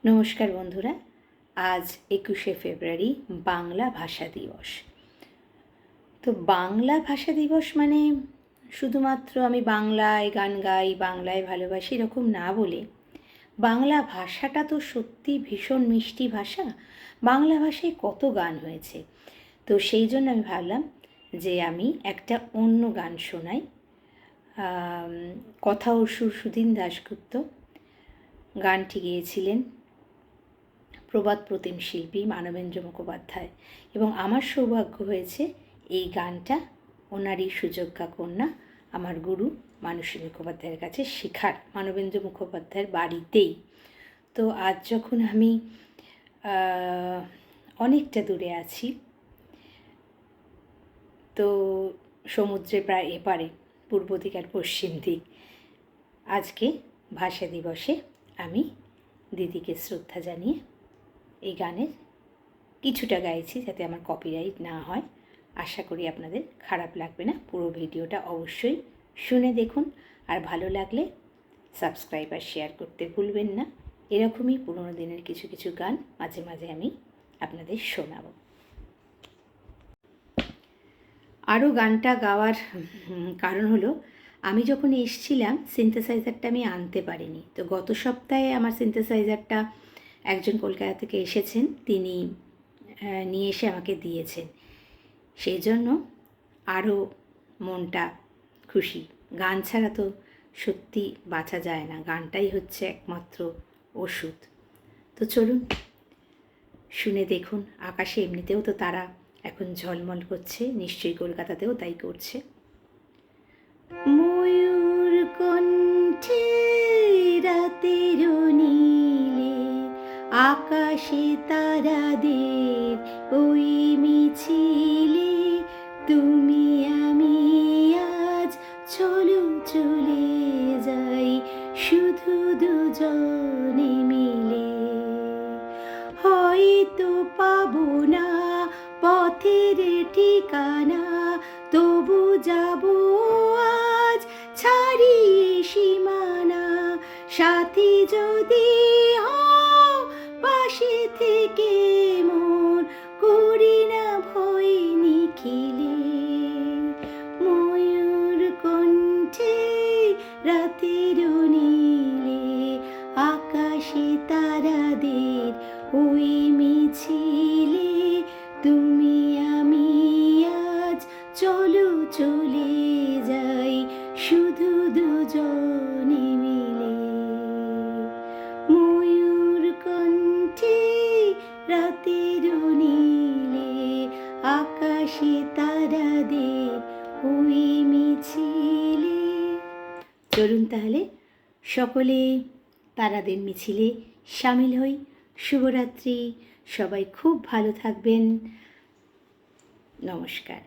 নমস্কার বন্ধুরা, আজ 21শে ফেব্রুয়ারি বাংলা ভাষা দিবস। তো বাংলা ভাষা দিবস মানে শুধুমাত্র আমি বাংলায় গান গাই, বাংলায় ভালোবাসি এরকম না বলে, বাংলা ভাষাটা তো সত্যি ভীষণ মিষ্টি ভাষা। বাংলা ভাষায় কত গান হয়েছে। তো সেই জন্য আমি ভাবলাম যে আমি একটা অন্য গান শোনাই। কথা ও সুর সুধীন দাশগুপ্ত, গানটি গেয়েছিলেন প্রবাদ প্রতিম শিল্পী মানবেন্দ্র মুখোপাধ্যায়, এবং আমার সৌভাগ্য হয়েছে এই গানটা ওনারই সুযোগ্যা কন্যা আমার গুরু মানসী মুখোপাধ্যায়ের কাছে শেখার, মানবেন্দ্র মুখোপাধ্যায়ের বাড়িতেই। তো আজ যখন আমি অনেকটা দূরে আছি, তো সমুদ্রে প্রায় এপারে, পূর্ব দিক আর পশ্চিম দিক, আজকে ভাষা দিবসে আমি দিদিকে শ্রদ্ধা জানিয়ে এই গানের কিছুটা গাইছি, যাতে আমার কপিরাইট না হয়। আশা করি আপনাদের খারাপ লাগবে না। পুরো ভিডিওটা অবশ্যই শুনে দেখুন, আর ভালো লাগলে সাবস্ক্রাইব আর শেয়ার করতে ভুলবেন না। এরকমই পুরোনো দিনের কিছু কিছু গান মাঝে মাঝে আমি আপনাদের শোনাব। আরও গানটা গাওয়ার কারণ হলো, আমি যখন এসছিলাম সিনথেসাইজারটা আমি আনতে পারিনি। তো গত সপ্তাহে আমার সিনথেসাইজারটা একজন কলকাতা থেকে এসেছেন, তিনি নিয়ে এসে আমাকে দিয়েছেন। সেই জন্য আরও মনটা খুশি। গান ছাড়া তো সত্যি বাঁচা যায় না, গানটাই হচ্ছে একমাত্র ওষুধ। তো চলুন শুনে দেখুন। আকাশে এমনিতেও তো তারা এখন ঝলমল করছে, নিশ্চয়ই কলকাতাতেও তাই করছে। ময়ূর কণ্ঠে রাতের নীলে আকাশে তারাদের ওই মিছিলে, তুমি আমি আজ চলো চলে যাই শুধু দুজনে মিলে। হয়তো পাবো না পথের ঠিকানা, তবু যাবো আজ ছাড়িয়ে সীমানা। সাথী যদি হও পাশে থেকে মোর, করি না ভয় নিখিলে। ময়ূর কণ্ঠে রাতের নীলে আকাশে তারাদের ওই মিছিলে, তুমি আমি আজ চলো চলে যাই শুধু দুজনে মিলে। ময়ূর কণ্ঠে রাতের নীলে আকাশে তারাদের ওই মিছিলে। চলুন তাহলে সকলে তারাদের মিছিলে সামিল হই। শুভরাত্রি, সবাই খুব ভালো থাকবেন। নমস্কার।